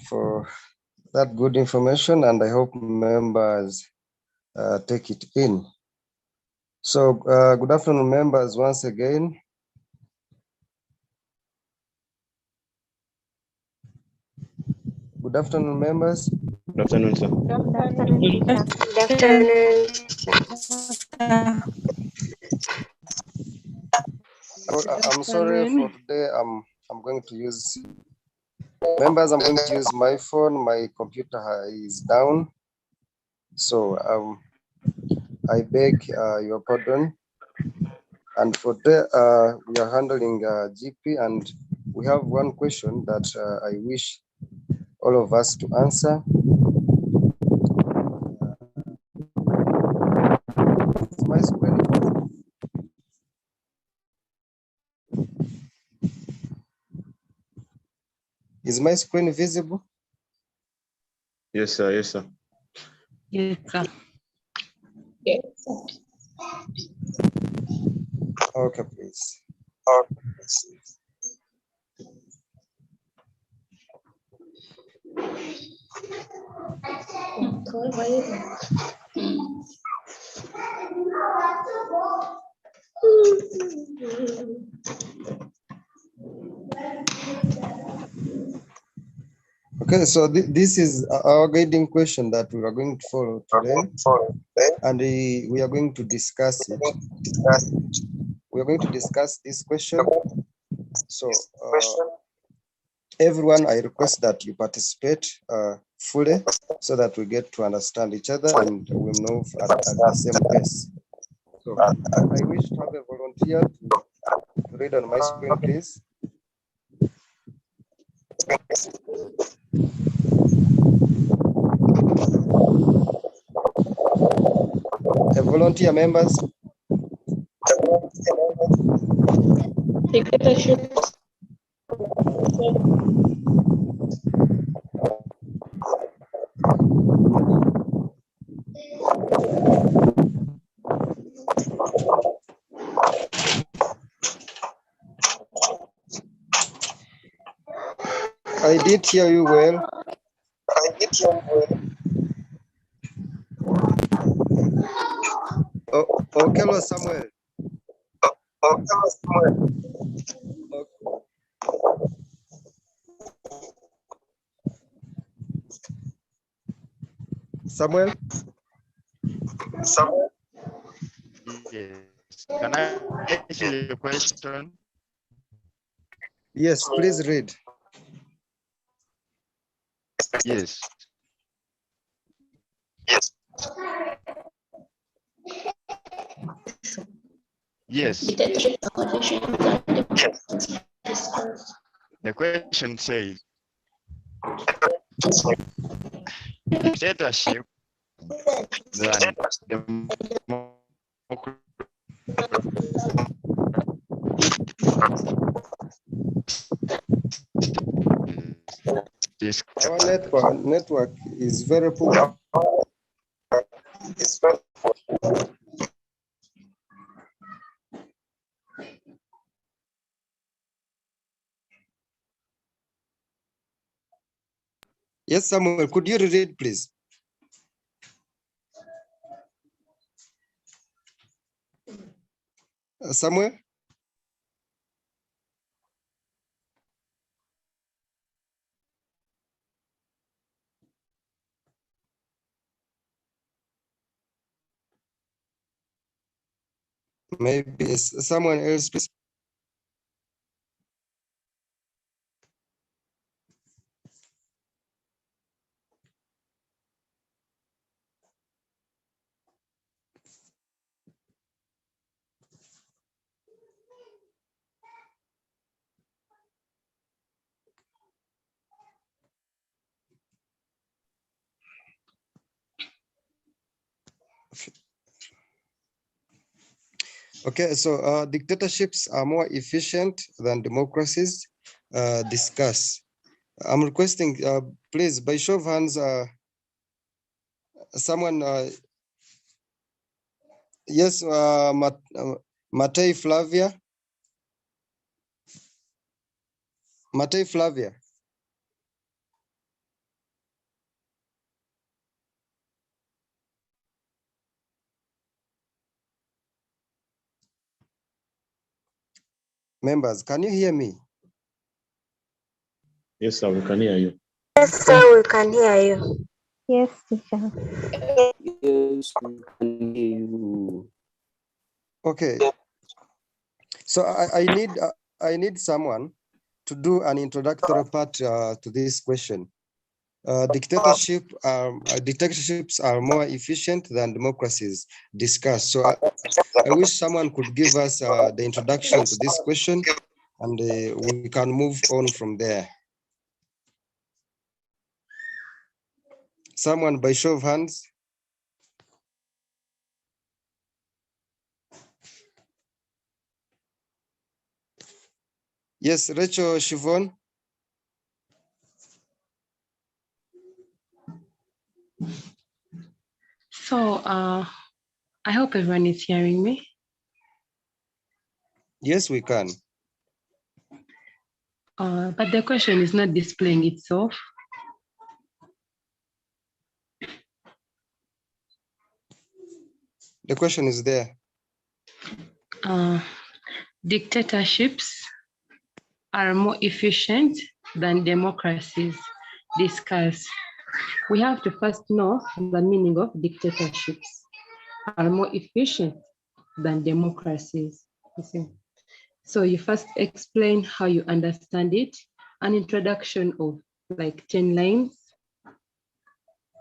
for that good information, and I hope members take it in. So good afternoon, members, once again. Good afternoon, members. Good afternoon, sir. Good afternoon. I'm sorry for today. I'm going to use members. I'm going to use my phone. My computer is down, so I beg your pardon. And for today, we are handling GP, and we have one question that I wish all of us to answer. My screen. Is my screen visible? Yes, sir. Yes, sir. Yes, sir. Yes. Okay, please. Okay, so this is our guiding question that we are going to follow today, and we are going to discuss it. We are going to discuss this question. So everyone, I request that you participate fully so that we get to understand each other and we move at the same pace. So I wish to have a volunteer to read on my screen, please. A volunteer, members. Dictatorship. I did hear you well. Okay, hello, Samuel. Samuel? Yes. Can I hear your question? Yes, please read. Yes. Yes. The question says, dictatorship than democracy. Our network is very poor. Yes, Samuel, could you read, please? Samuel? Maybe someone else, please. Okay, so dictatorships are more efficient than democracies. Discuss. I'm requesting, please, by show of hands, someone, yes, Matei Flavia. Matei Flavia. Members, can you hear me? Yes, sir, we can hear you. Yes, sir, we can hear you. Yes, teacher. Yes, we can hear you. Okay. So I need someone to do an introductory part to this question. Dictatorships are more efficient than democracies discussed. So I wish someone could give us the introduction to this question, and we can move on from there. Someone by show of hands. Yes, Rachel Shivon. So I hope everyone is hearing me. Yes, we can. But the question is not displaying itself. The question is there. Dictatorships are more efficient than democracies discussed. We have to first know the meaning of dictatorships are more efficient than democracies. You see. So you first explain how you understand it, an introduction of like 10 lines.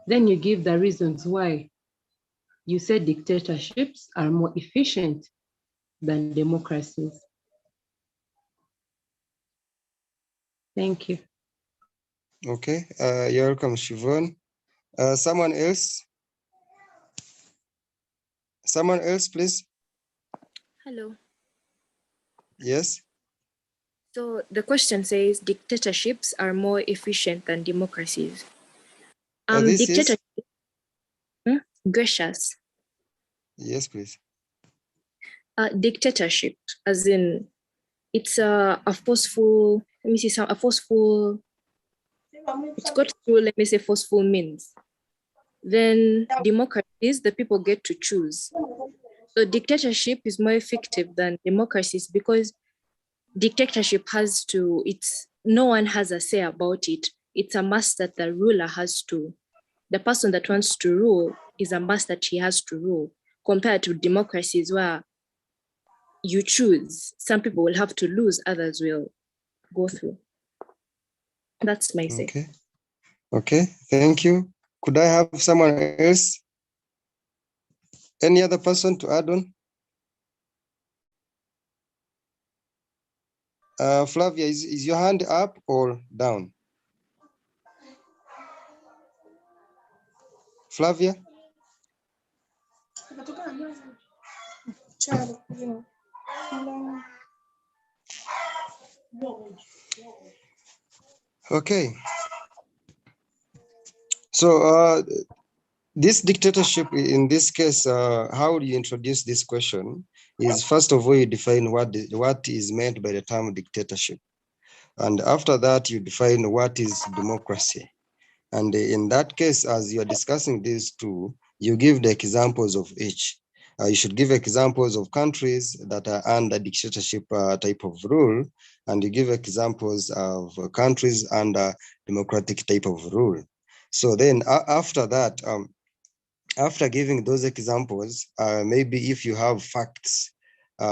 Then you give the reasons why you said dictatorships are more efficient than democracies. Thank you. Okay, you're welcome, Shivon. Someone else? Someone else, please. Hello. Yes. So the question says dictatorships are more efficient than democracies. This is? Gracious. Yes, please. Dictatorship, as in it's a forceful, let me see, a forceful, it's got through, let me say, forceful means. Then democracies, the people get to choose. So dictatorship is more effective than democracies because dictatorship has to, no one has a say about it. It's a must that the ruler has to, the person that wants to rule is a must that he has to rule, compared to democracies where you choose. Some people will have to lose, others will go through. That's my say. Okay. Okay, thank you. Could I have someone else? Any other person to add on? Flavia, is your hand up or down? Flavia? Okay. So this dictatorship, in this case, how do you introduce this question is, first of all, you define what is meant by the term dictatorship. And after that, you define what is democracy. And in that case, as you're discussing these two, you give the examples of each. You should give examples of countries that are under dictatorship type of rule, and you give examples of countries under democratic type of rule. So then after that, after giving those examples, maybe if you have facts,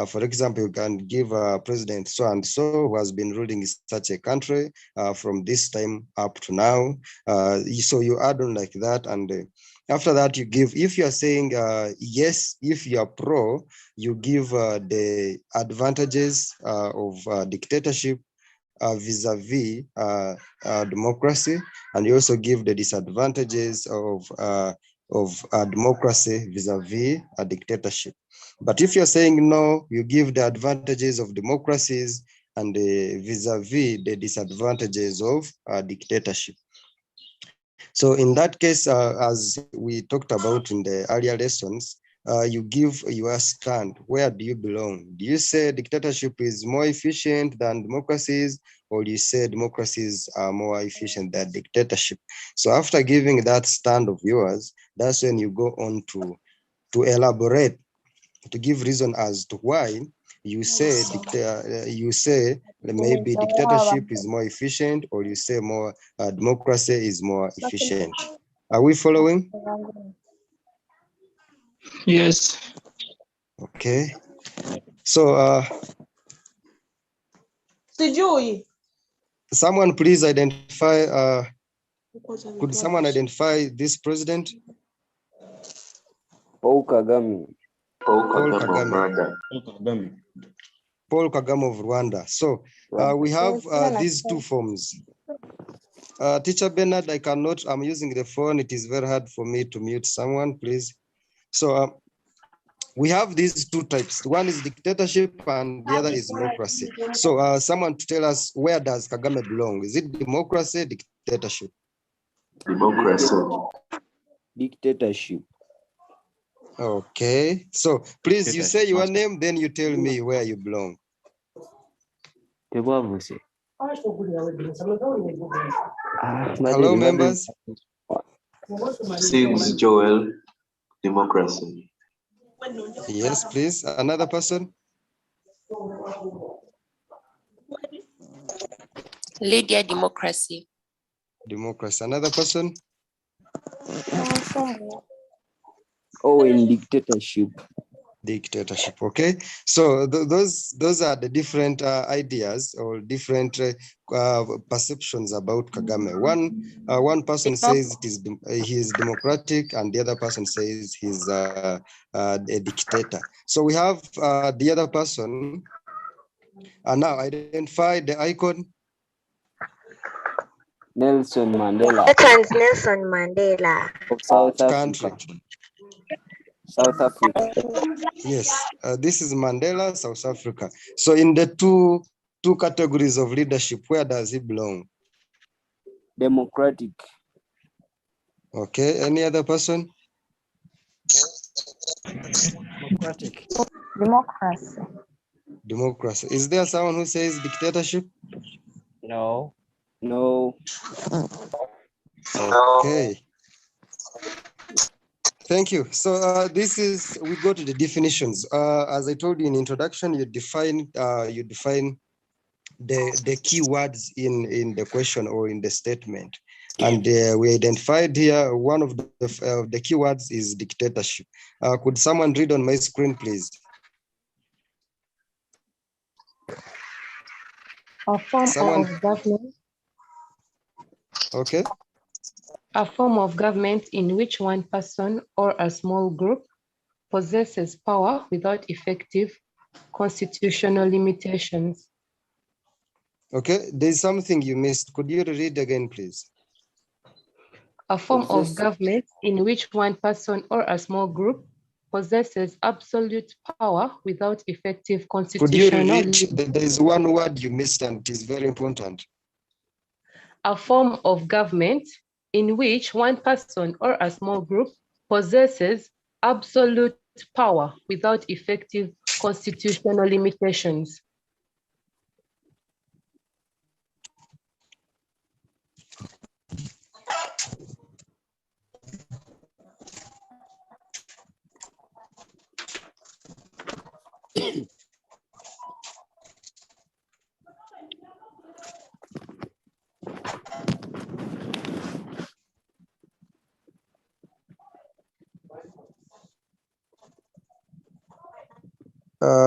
for example, you can give a president so and so who has been ruling such a country from this time up to now. So you add on like that, and after that you give, if you are saying yes, if you are pro, you give the advantages of dictatorship vis-a-vis democracy, and you also give the disadvantages of democracy vis-a-vis a dictatorship. But if you're saying no, you give the advantages of democracies and vis-a-vis the disadvantages of dictatorship. So in that case, as we talked about in the earlier lessons, you give your stand. Where do you belong? Do you say dictatorship is more efficient than democracies, or do you say democracies are more efficient than dictatorship? So after giving that stand of yours, that's when you go on to elaborate, to give reason as to why you say maybe dictatorship is more efficient, or you say more democracy is more efficient. Are we following? Yes. Okay. So someone please identify. Could someone identify this president? Paul Kagame. Paul Kagame. Paul Kagame of Rwanda. So we have these two forms. Teacher Bernard, I'm using the phone. It is very hard for me to mute someone, please. So we have these two types. One is dictatorship and the other is democracy. So someone to tell us, where does Kagame belong? Is it democracy, dictatorship? Democracy. Dictatorship. Okay. So please, you say your name, then you tell me where you belong. Hello, members. Seems Joel, democracy. Yes, please. Another person. Lydia, democracy. Democracy. Another person. Oh, in dictatorship. Dictatorship. Okay. So those are the different ideas or different perceptions about Kagame. One person says he is democratic, and the other person says he's a dictator. So we have the other person. Now identify the icon. Nelson Mandela. That one's Nelson Mandela. Of South Country. Africa. South Africa. Yes, this is Mandela, South Africa. So in the two categories of leadership, where does he belong? Democratic. Okay, any other person? Democratic. Democracy. Democracy. Is there someone who says dictatorship? No. No. Okay. Thank you. So we go to the definitions. As I told you in introduction, you define the key words in the question or in the statement. And we identified here one of the key words is dictatorship. Could someone read on my screen, please? A form of government. Okay. A form of government in which one person or a small group possesses power without effective constitutional limitations. Okay, there's something you missed. Could you read again, please? A form of government in which one person or a small group possesses absolute power without effective constitutional limitations. Could you read? There's one word you missed, and it is very important. A form of government in which one person or a small group possesses absolute power without effective constitutional limitations.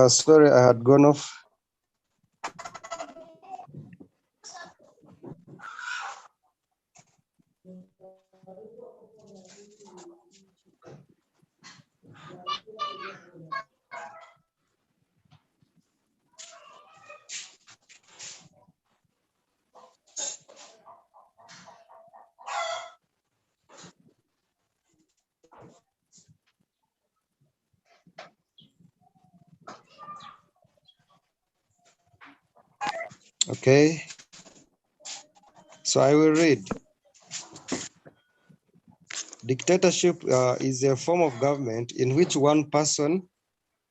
Sorry, I had gone off. Okay. So I will read. Dictatorship is a form of government in which one person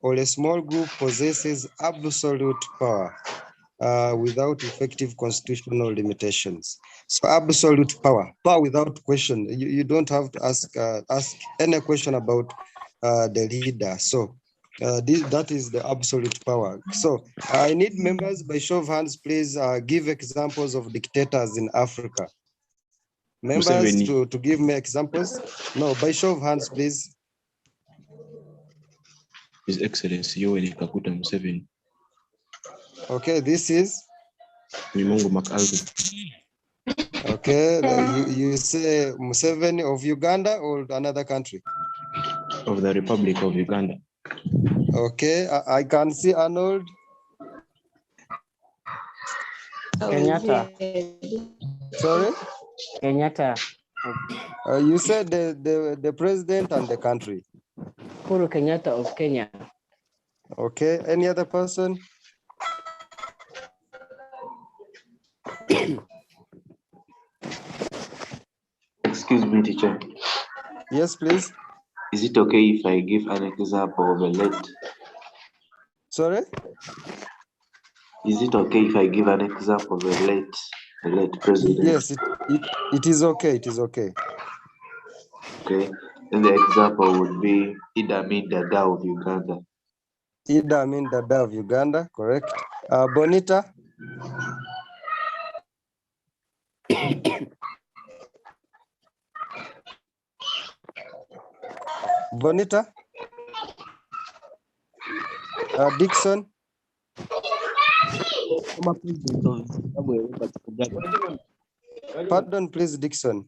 or a small group possesses absolute power without effective constitutional limitations. So absolute power without question. You don't have to ask any question about the leader. So That is the absolute power. So I need members by show of hands, please give examples of dictators in Africa. Members to give me examples. No, by show of hands, please. His Excellency Yoweri Kaguta Museveni. Okay, this is? Mimongo McAlvin. Okay, you say Museveni of Uganda or another country? Of the Republic of Uganda. Okay, I can see Arnold. Kenyatta. Sorry? Kenyatta. You said the president and the country. Uhuru Kenyatta of Kenya. Okay, any other person? Excuse me, teacher. Yes, please. Is it okay if I give an example of a late? Sorry? Is it okay if I give an example of a late president? Yes, it is okay. It is okay. Okay. Then the example would be Idi Amin Dada of Uganda. Idi Amin Dada of Uganda, correct. Bonita? Bonita? Dixon? Pardon, please, Dixon.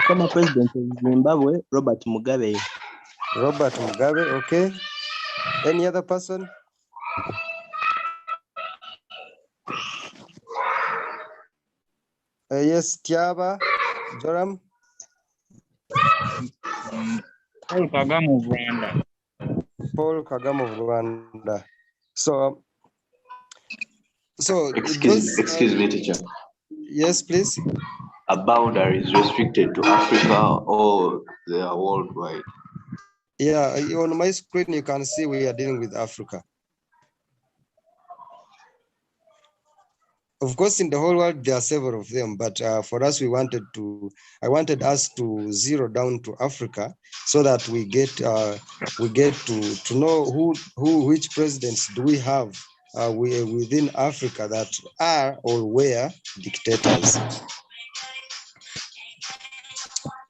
Former President of Zimbabwe, Robert Mugabe. Robert Mugabe, okay. Any other person? Yes, Tiaba, Joram. Paul Kagame of Rwanda. Paul Kagame of Rwanda. So excuse me, teacher. Yes, please. A boundary is restricted to Africa or they are worldwide? Yeah, on my screen you can see we are dealing with Africa. Of course, in the whole world there are several of them, but for us, I wanted us to zero down to Africa so that we get to know which presidents do we have within Africa that are or were dictators.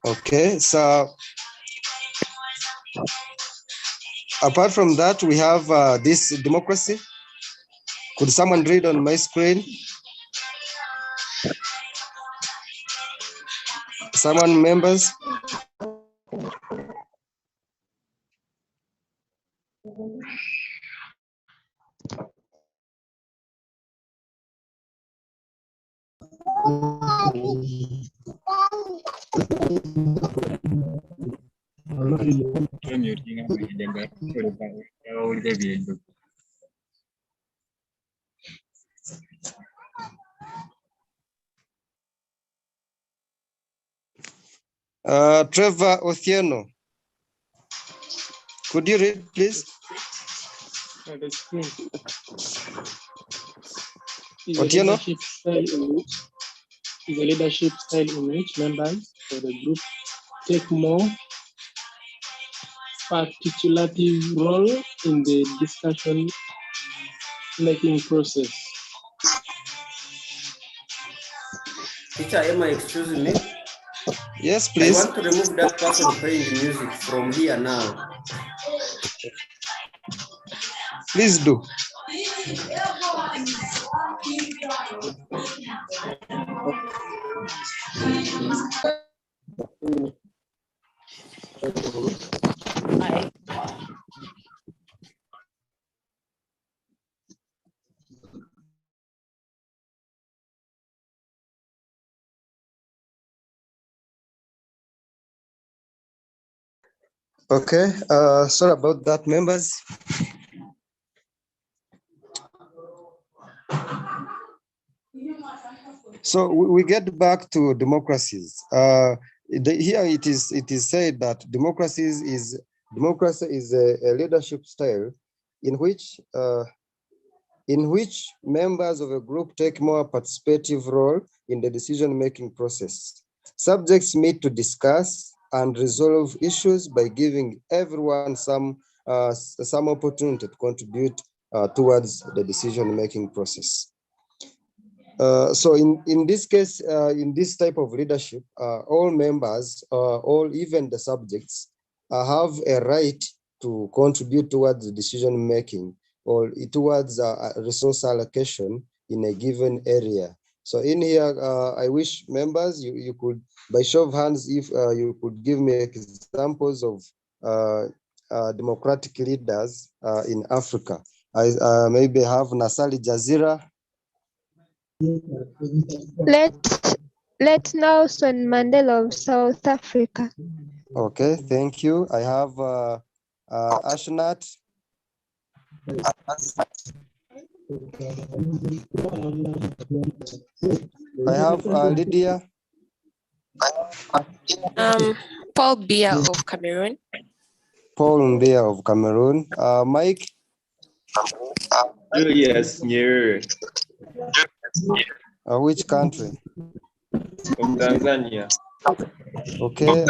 Okay, so apart from that, we have this democracy. Could someone read on my screen? Someone, members? Trevor Othieno, could you read, please? Otieno? Is a leadership style in which members of the group take more participative role in the discussion-making process. Teacher Emma, excuse me. Yes, please. I want to remove that person playing the music from here now. Please do. Okay, sorry about that, members. So we get back to democracies. Here it is said that democracy is a leadership style in which members of a group take more participative role in the decision-making process. Subjects meet to discuss and resolve issues by giving everyone some some opportunity to contribute towards the decision-making process. So in this case, in this type of leadership, all members, all even the subjects, have a right to contribute towards the decision-making or towards resource allocation in a given area. So in here, I wish members, you could, by show of hands, if you could give me examples of democratic leaders in Africa. I maybe have Nasali Jazira. Let's Nelson Mandela of South Africa. Okay, thank you. I have Ashnat. I have Lydia. Paul Biya of Cameroon. Paul Biya of Cameroon. Mike. Julius Nyerere. Which country? From Tanzania. Okay,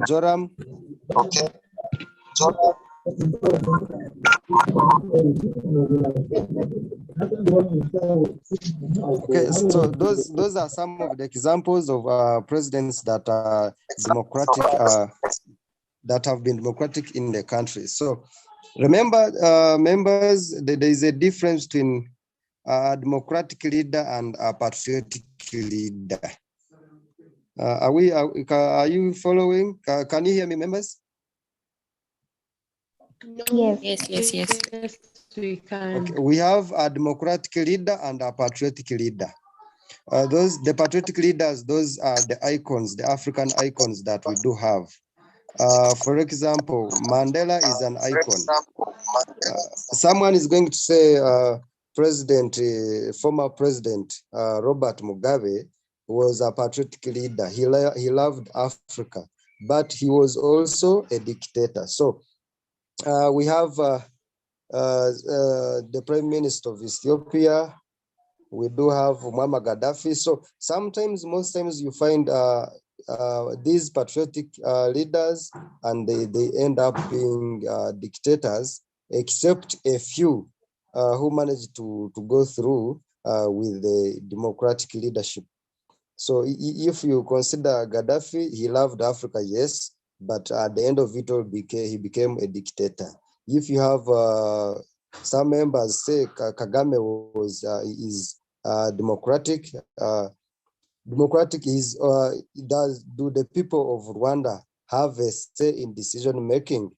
Joram. Okay. Okay, so those are some of the examples of presidents that are democratic, that have been democratic in the country. So remember, members, there is a difference between a democratic leader and a patriotic leader. Are you following? Can you hear me, members? Yes, yes, yes. Yes, we can. Okay, we have a democratic leader and a patriotic leader. The patriotic leaders, those are the icons, the African icons that we do have. For example, Mandela is an icon. Someone is going to say former President Robert Mugabe was a patriotic leader. He loved Africa, but he was also a dictator. So we have the Prime Minister of Ethiopia. We do have Muammar Gaddafi. So most times you find these patriotic leaders, and they end up being dictators, except a few who managed to go through with the democratic leadership. So if you consider Gaddafi, he loved Africa, yes, but at the end of it all, he became a dictator. If you have some members say Kagame is democratic, do the people of Rwanda have a say in decision making?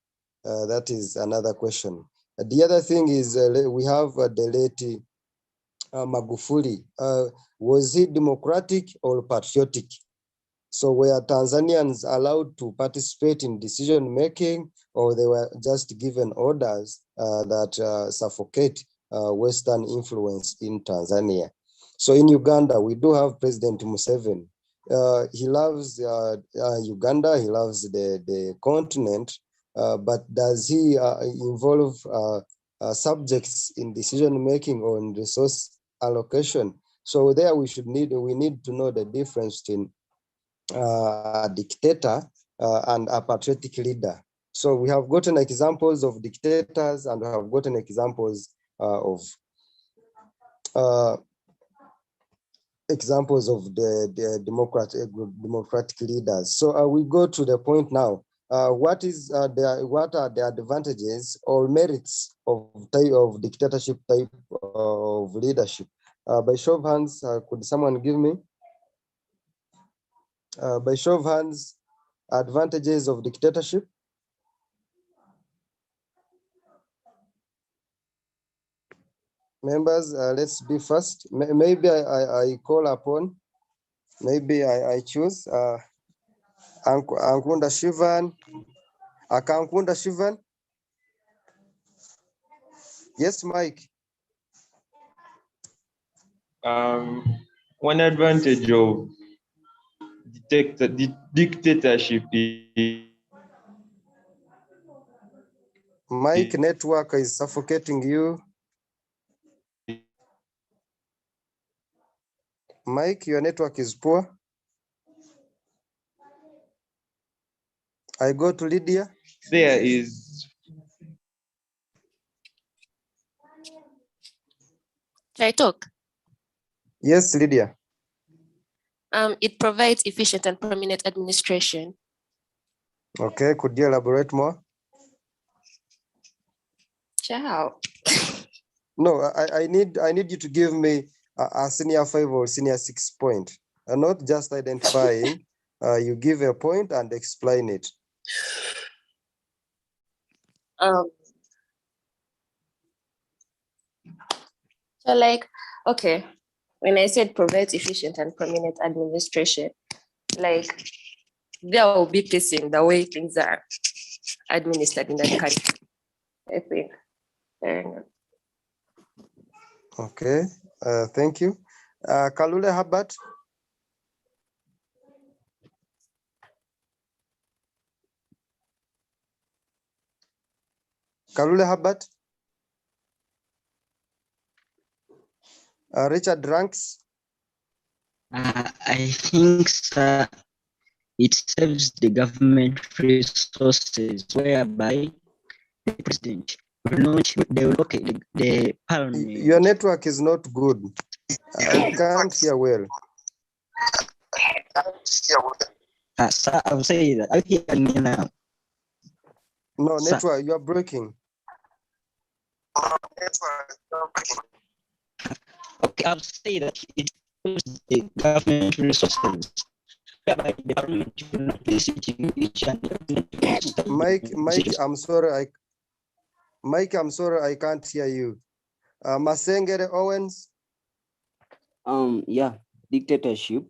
That is another question. The other thing is we have the late Magufuli. Was he democratic or patriotic? So were Tanzanians allowed to participate in decision making, or they were just given orders that suffocate Western influence in Tanzania? So in Uganda, we do have President Museveni. He loves Uganda, he loves the continent, but does he involve subjects in decision making or in resource allocation? So there we need to know the difference between a dictator and a patriotic leader. So we have gotten examples of dictators, and we have gotten examples of the democratic leaders. So we go to the point now. What are the advantages or merits of dictatorship type of leadership? By show of hands, could someone give me? By show of hands, advantages of dictatorship? Members, let's be first. Maybe I call upon, maybe I choose Ankunda Shivan. Akankunda Shivan. Yes, Mike. One advantage of dictatorship is Mike, network is suffocating you. Mike, your network is poor. I go to Lydia. there is Should I talk? Yes, Lydia. It provides efficient and prominent administration. Okay, could you elaborate more? Ciao. No, I need you to give me a senior 5 or senior 6 point, and not just identifying. You give a point and explain it. So like, okay, when I said provides efficient and prominent administration, like they will be kissing the way things are administered in that country, I think. Okay, thank you. Kalule Habat. Kalule Habat. Richard Ranks. I think, sir, it serves the government resources whereby the president will not locate the parliament. Your network is not good. I can't hear well. Sir, I'm saying that. I hear me now. No, Sir. network, you are breaking. Okay, I'll say that it serves the government resources whereby the parliament will not be sitting each and every Mike, I'm sorry, I can't hear you. Masengere Owens. Yeah, dictatorship.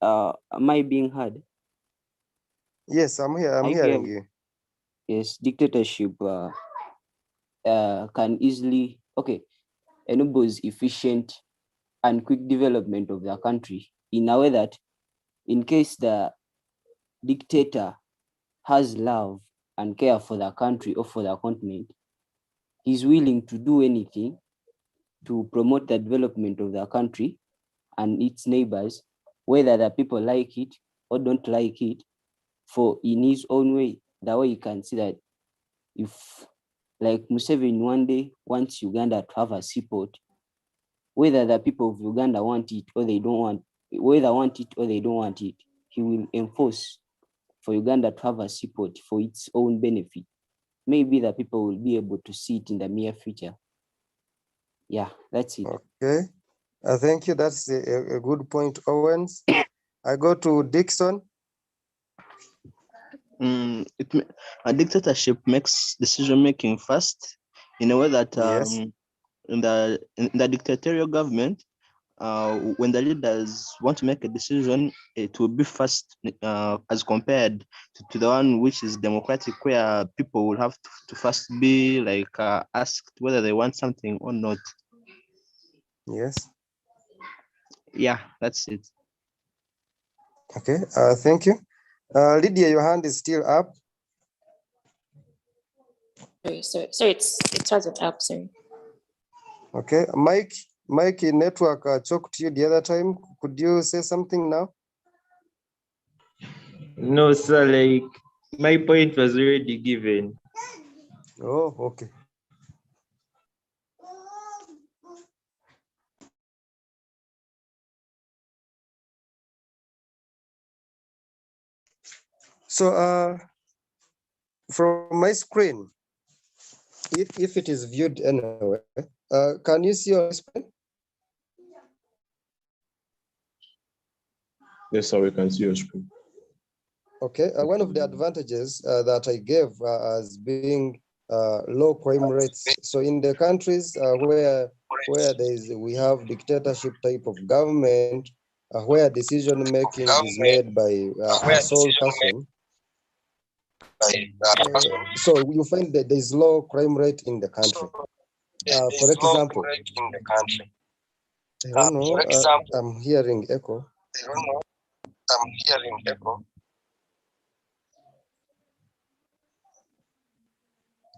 Am I being heard? Yes, I'm here. I'm hearing you. Yes, dictatorship can easily enables efficient and quick development of the country in a way that in case the dictator has love and care for the country or for the continent, he's willing to do anything to promote the development of the country and its neighbors, whether the people like it or don't like it, for in his own way, the way you can see that if like Museveni one day wants Uganda to have a seaport, whether the people of Uganda want it or they don't want, whether want it or they don't want it, he will enforce for Uganda to have a seaport for its own benefit. Maybe the people will be able to see it in the near future. Yeah, that's it. Okay, thank you. That's a good point, Owens. I go to Dixon. A dictatorship makes decision making fast in a way that Yes. in the dictatorial government, when the leaders want to make a decision, it will be fast as compared to the one which is democratic, where people will have to first be like asked whether they want something or not. Yes. Yeah, that's it. Okay, thank you. Lydia, your hand is still up. Sorry, it wasn't up, sorry. Okay, Mike, network choked you the other time. Could you say something now? No, sir, like my point was already given. Oh, okay. So from my screen, if it is viewed anyway, can you see on screen? Yes, sir, we can see your screen. Okay, one of the advantages that I gave as being low crime rates. So in the countries where we have dictatorship type of government, where decision making is made by a sole person. So you find that there is low crime rate in the country. For example, I don't know. I'm hearing echo.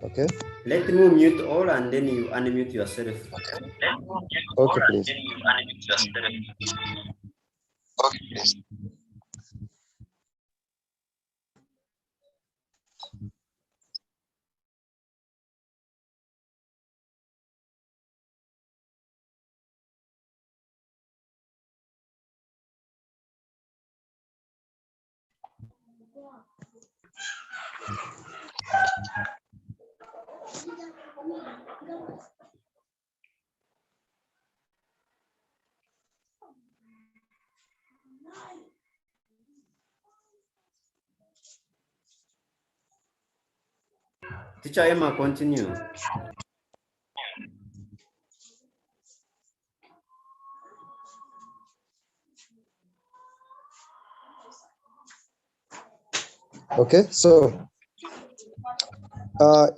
Okay. Let me mute all and then you unmute yourself. Okay, please. Okay, please. Teacher Emma, continue. Okay, so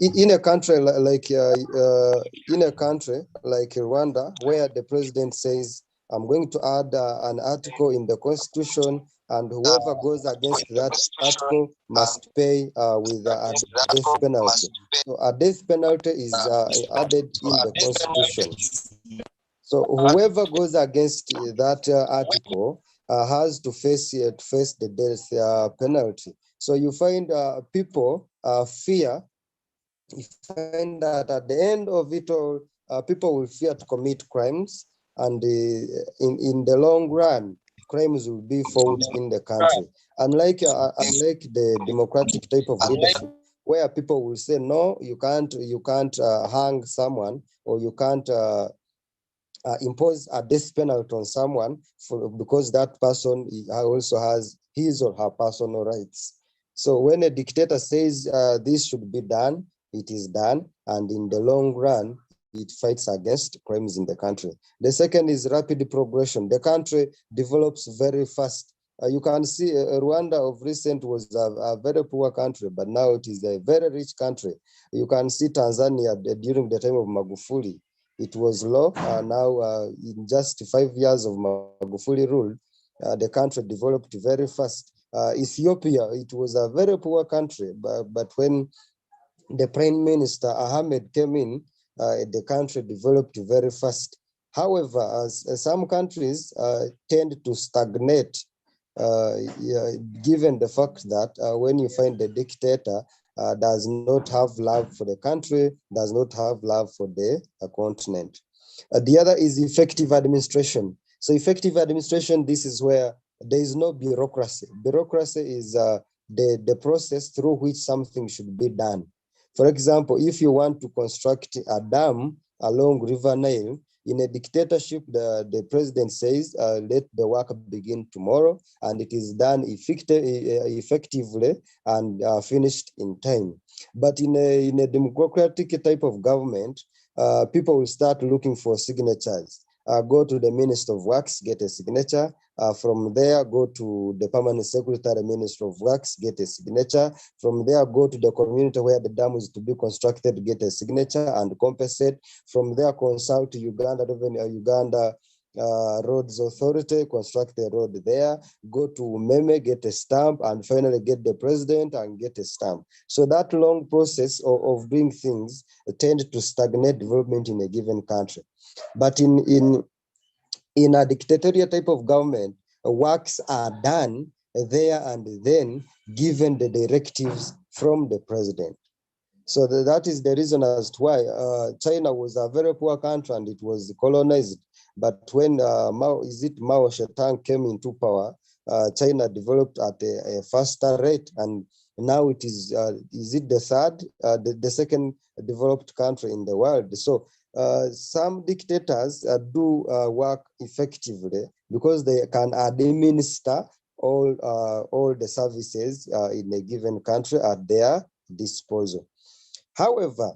in a country like Rwanda, where the president says, I'm going to add an article in the constitution, and whoever goes against that article must pay with a death penalty. So a death penalty is added in the constitution. So whoever goes against that article has to face the death penalty. So you find people fear. You find that at the end of it all, people will fear to commit crimes, and in the long run, crimes will be fought in the country. Unlike the democratic type of leadership, where people will say, no, you can't hang someone, or you can't impose a death penalty on someone because that person also has his or her personal rights. So when a dictator says this should be done, it is done, and in the long run, it fights against crimes in the country. The second is rapid progression. The country develops very fast. You can see Rwanda of recent was a very poor country, but now it is a very rich country. You can see Tanzania during the time of Magufuli. It was low. Now, in just 5 years of Magufuli rule, the country developed very fast. Ethiopia, it was a very poor country, but when the Prime Minister Ahmed came in, the country developed very fast. However, as some countries tend to stagnate, given the fact that when you find the dictator does not have love for the country, does not have love for the continent. The other is effective administration. So effective administration, this is where there is no bureaucracy. Bureaucracy is the process through which something should be done. For example, if you want to construct a dam along River Nile, in a dictatorship, the president says, let the work begin tomorrow, and it is done effectively and finished in time. But in a democratic type of government, people will start looking for signatures. Go to the Minister of Works, get a signature. From there, go to the Permanent Secretary, Minister of Works, get a signature. From there, go to the community where the dam is to be constructed, get a signature and compensate. From there, consult Uganda Roads Authority, construct a road there. Go to Meme, get a stamp, and finally get the president and get a stamp. So that long process of doing things tend to stagnate development in a given country. But in a dictatorial type of government, works are done there and then, given the directives from the president. So that is the reason as to why China was a very poor country and it was colonized. But when Mao Zedong came into power, China developed at a faster rate, and now it is it the third, the second developed country in the world. So some dictators do work effectively because they can administer all the services in a given country at their disposal. However,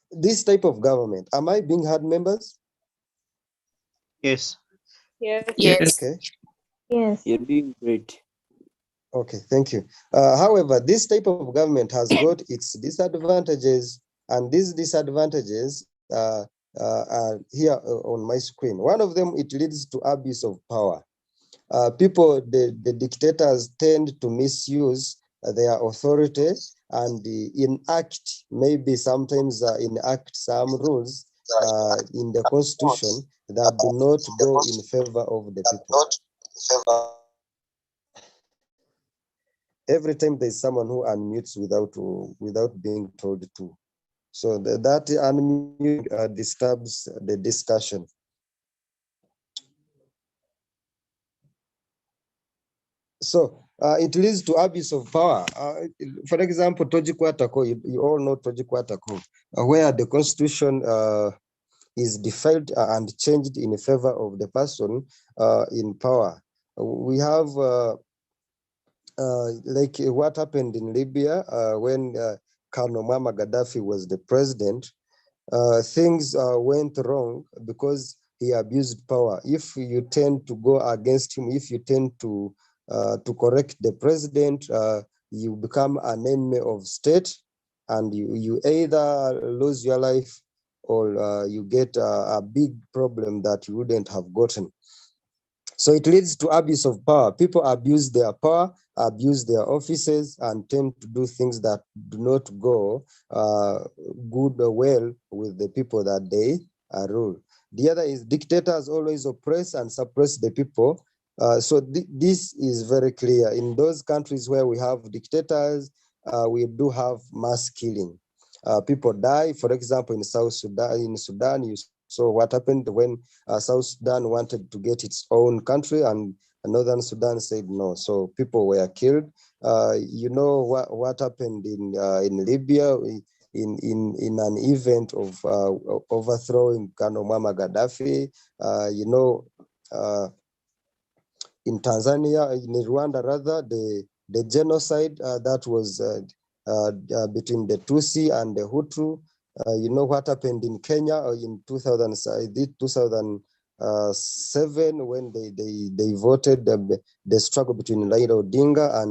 this type of government, am I being heard, members? Yes. Yes. Yes. Okay. Yes. You're doing great. Okay, thank you. However, this type of government has got its disadvantages, and these disadvantages are here on my screen. One of them, it leads to abuse of power. The dictators tend to misuse their authority and enact, maybe sometimes enact some rules in the constitution that do not go in favor of the people. Every time there's someone who unmutes without being told to. So that unmute disturbs the discussion. So it leads to abuse of power. For example, Tojikwatako, you all know Tojikwatako, where the constitution is defined and changed in favor of the person in power. We have like what happened in Libya when Colonel Muammar Gaddafi was the president. Things went wrong because he abused power. If you tend to go against him, if you tend to correct the president, you become an enemy of state, and you either lose your life or you get a big problem that you wouldn't have gotten. So it leads to abuse of power. People abuse their power, abuse their offices, and tend to do things that do not go good or well with the people that they rule. The other is dictators always oppress and suppress the people. So this is very clear. In those countries where we have dictators, we do have mass killing. People die. For example, in South Sudan, you saw what happened when South Sudan wanted to get its own country, and Northern Sudan said no. So people were killed. You know what happened in Libya in an event of overthrowing Colonel Muammar Gaddafi. You know, in Tanzania, in Rwanda rather, the genocide that was between the Tutsi and the Hutu. You know what happened in Kenya in 2007 when they voted the struggle between Raila Odinga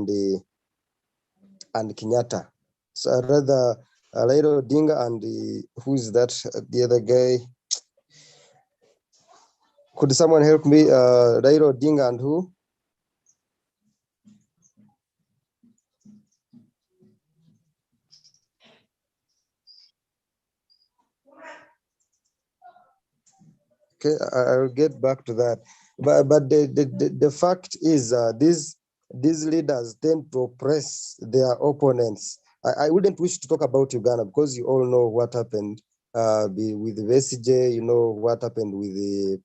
and Kenyatta. So rather Raila Odinga and who is that? The other guy. Could someone help me? Raila Odinga and who? Okay, I'll get back to that. But the fact is, these leaders tend to oppress their opponents. I wouldn't wish to talk about Uganda because you all know what happened with the VCJ, you know what happened with the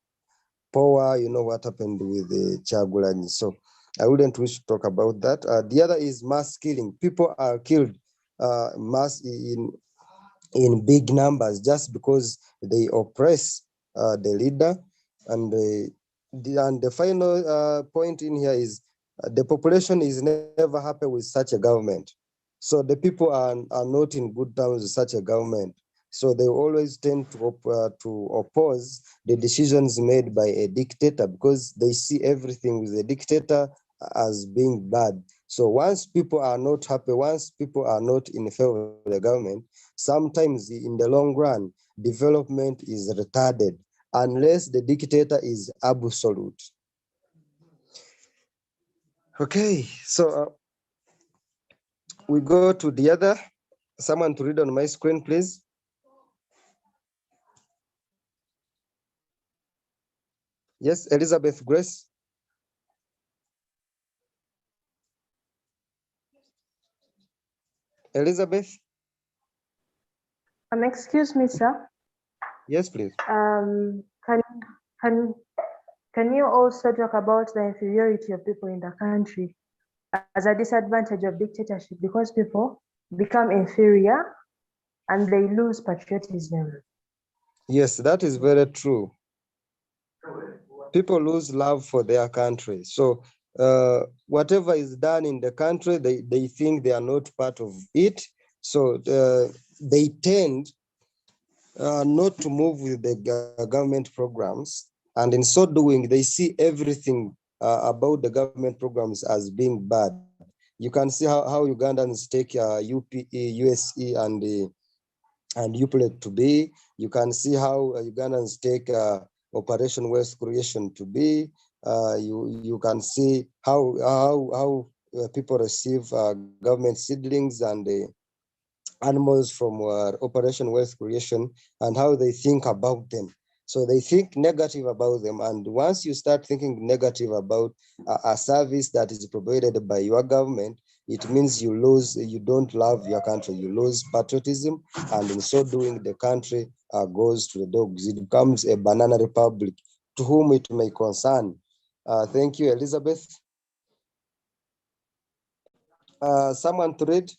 Power, you know what happened with the Chagulanyi. So I wouldn't wish to talk about that. The other is mass killing. People are killed mass in big numbers just because they oppress the leader. And the final point in here is the population is never happy with such a government. So the people are not in good terms with such a government. So they always tend to oppose the decisions made by a dictator because they see everything with a dictator as being bad. So once people are not happy, once people are not in favor of the government, sometimes in the long run, development is retarded unless the dictator is absolute. Okay, so we go to the other. Someone to read on my screen, please. Yes, Elizabeth Grace. Elizabeth? Excuse me, sir. Yes, please. Can you also talk about the inferiority of people in the country as a disadvantage of dictatorship, because people become inferior and they lose patriotism? Yes, that is very true. People lose love for their country. So whatever is done in the country, they think they are not part of it. So they tend not to move with the government programs. And in so doing, they see everything about the government programs as being bad. You can see how Ugandans take UPE, USE, and UPLET to be. You can see how Ugandans take Operation Wealth Creation to be. You can see how people receive government seedlings and animals from Operation Wealth Creation, and how they think about them. So they think negative about them. And once you start thinking negative about a service that is provided by your government, it means you don't love your country, you lose patriotism, and in so doing, the country goes to the dogs. It becomes a banana republic to whom it may concern. Thank you, Elizabeth. Someone to read?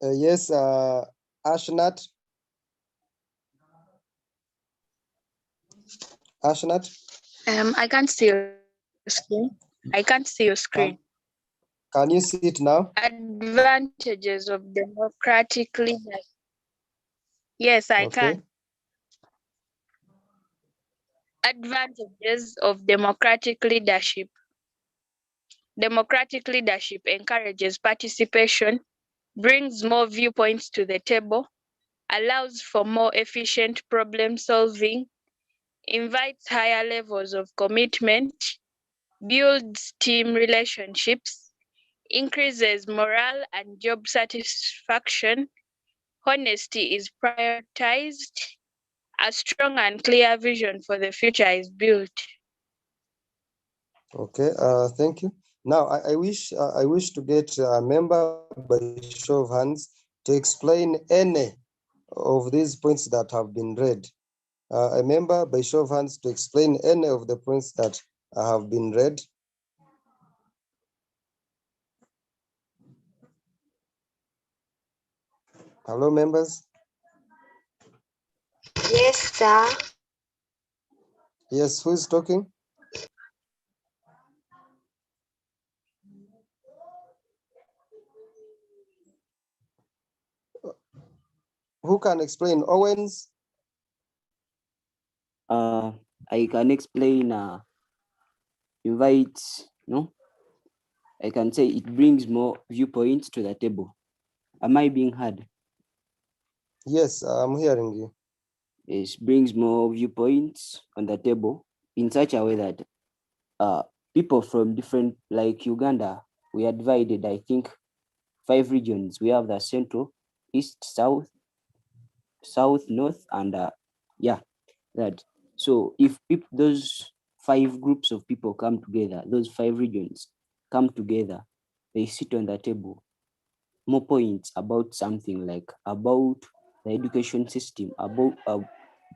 Yes, Ashnat. Ashnat? I can't see your screen. I can't see your screen. Can you see it now? Advantages of democratic leadership. Yes, I can. Advantages of democratic leadership. Democratic leadership encourages participation, brings more viewpoints to the table, allows for more efficient problem solving, invites higher levels of commitment, builds team relationships, increases morale and job satisfaction, honesty is prioritized, a strong and clear vision for the future is built. Okay, thank you. Now, I wish to get a member by show of hands to explain any of these points that have been read. A member by show of hands to explain any of the points that have been read. Hello, members. Yes, sir. Yes, who is talking? Who can explain? Owens? I can explain, invite, no? I can say it brings more viewpoints to the table. Am I being heard? Yes, I'm hearing you. It brings more viewpoints on the table in such a way that people from different, like Uganda, we are divided, I think, 5 regions. We have the central, east, south, north, and yeah, that. So if those 5 groups of people come together, those 5 regions come together, they sit on the table, more points about something, like about the education system, about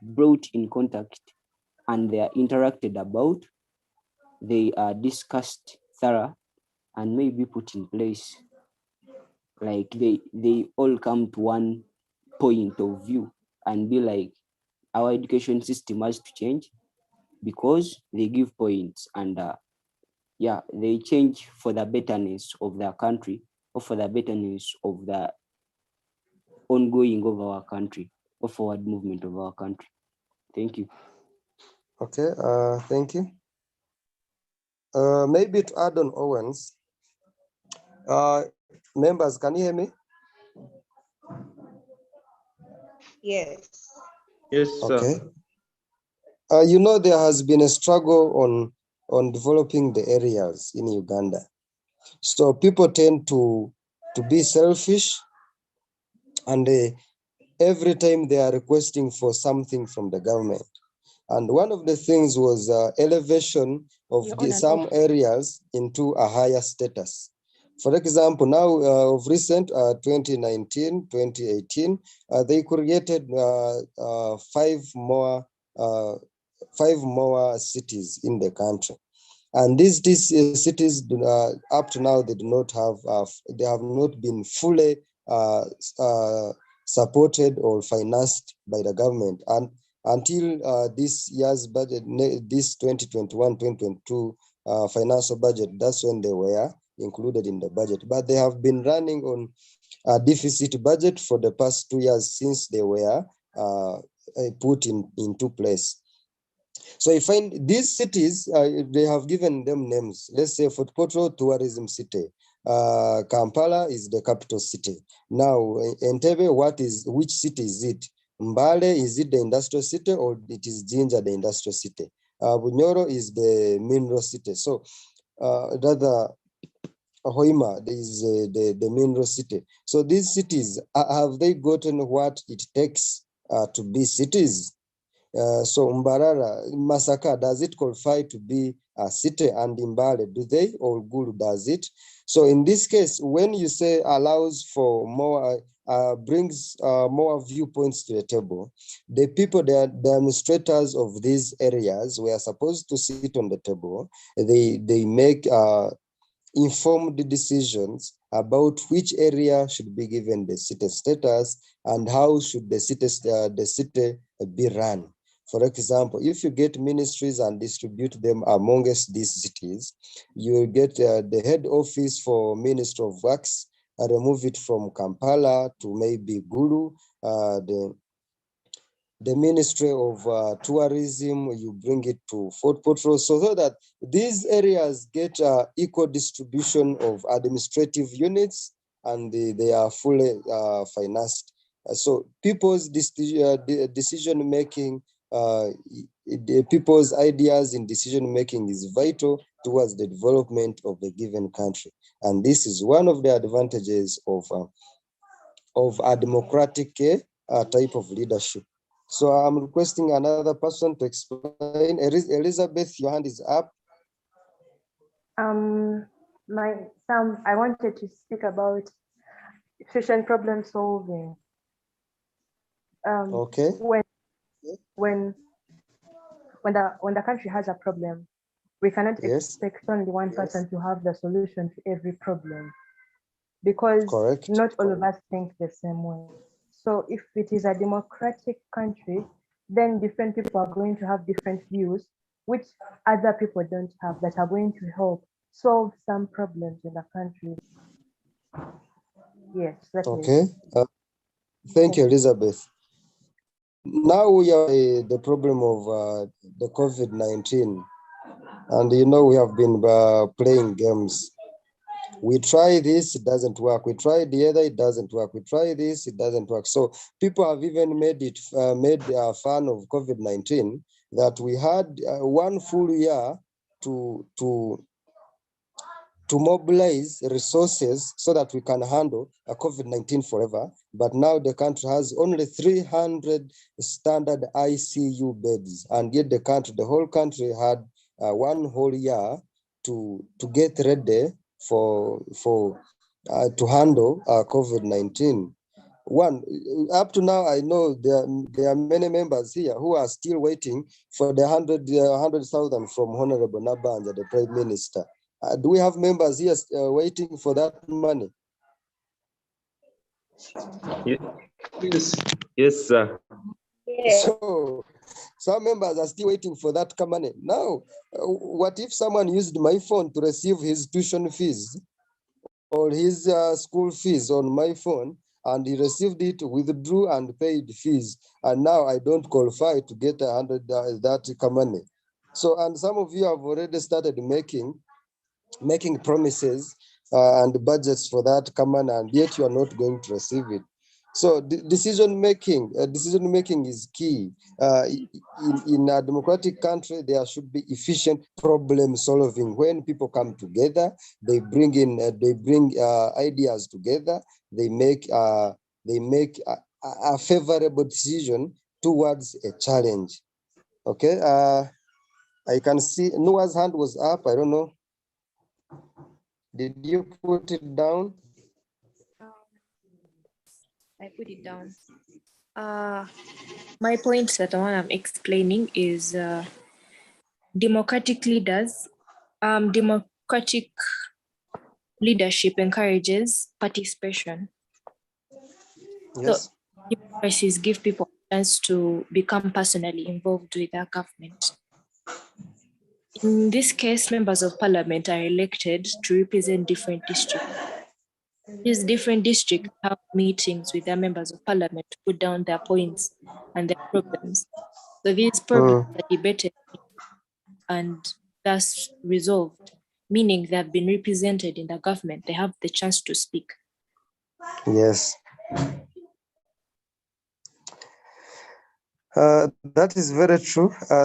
brought in contact, and they are interacted about, they are discussed thorough, and maybe put in place. Like they all come to one point of view and be like, our education system has to change because they give points, and yeah, they change for the betterness of their country, or for the betterness of the ongoing of our country, or forward movement of our country. Thank you. Okay, thank you. Maybe to add on Owens, members, can you hear me? Yes. Yes, sir. Okay. You know, there has been a struggle on developing the areas in Uganda. So people tend to be selfish, and every time they are requesting for something from the government. And one of the things was elevation of some areas into a higher status. For example, now of recent 2019, 2018, they created 5 more cities in the country. And these cities up to now, they do not have, they have not been fully supported or financed by the government. And until this year's budget, this 2021-2022 financial budget, that's when they were included in the budget. But they have been running on a deficit budget for the past 2 years since they were put into place. So I find these cities, they have given them names. Let's say Fort Portal Tourism City. Kampala is the capital city. Now, Entebbe, which city is it? Mbale, is it the industrial city, or it is Jinja, the industrial city? Bunyoro is the mineral city. So rather, Hoima is the mineral city. So these cities, have they gotten what it takes to be cities? So Mbarara, Masaka, does it qualify to be a city? And Mbale, do they, or Gulu does it? So in this case, when you say allows for more, brings more viewpoints to the table, the people, the administrators of these areas were supposed to sit on the table. They make informed decisions about which area should be given the city status and how should the city be run. For example, if you get ministries and distribute them amongst these cities, you will get the head office for Ministry of Works, remove it from Kampala to maybe Gulu, the Ministry of Tourism, you bring it to Fort Portal, so that these areas get equal distribution of administrative units and they are fully financed. So people's decision making, people's ideas in decision making is vital towards the development of the given country. And this is one of the advantages of a democratic type of leadership. So I'm requesting another person to explain. Elizabeth, your hand is up. I wanted to speak about efficient problem solving. Okay. When the country has a problem, we cannot expect only one person to have the solution to every problem, because not all of us think the same way. So if it is a democratic country, then different people are going to have different views, which other people don't have, that are going to help solve some problems in the country. Yes. Okay. Thank you, Elizabeth. Now we have the problem of the COVID-19. And we have been playing games. We try this, it doesn't work. We try the other, it doesn't work. We try this, it doesn't work. So people have even made fun of COVID-19, that we had 1 full year to mobilize resources so that we can handle a COVID-19 forever. But now the country has only 300 standard ICU beds, and yet the whole country had 1 whole year to get ready to handle COVID-19. Up to now, I know there are many members here who are still waiting for the 100,000 from Honorable Nabanja, the Prime Minister. Do we have members here waiting for that money? Yes, sir. So some members are still waiting for that money. Now, what if someone used my phone to receive his tuition fees or his school fees on my phone, and he received it, withdrew and paid fees, and now I don't qualify to get that money? So, and some of you have already started making promises and budgets for that money, and yet you are not going to receive it. So decision making is key. In a democratic country, there should be efficient problem solving. When people come together, they bring ideas together. They make a favorable decision towards a challenge. Okay. I can see Noah's hand was up. I don't know. Did you put it down? I put it down. My point that the one I'm explaining is democratic leadership encourages participation. Yes. So democracies give people a chance to become personally involved with their government. In this case, members of parliament are elected to represent different districts. These different districts have meetings with their members of parliament to put down their points and their problems. So these problems are debated and thus resolved, meaning they have been represented in the government. They have the chance to speak. Yes. That is very true.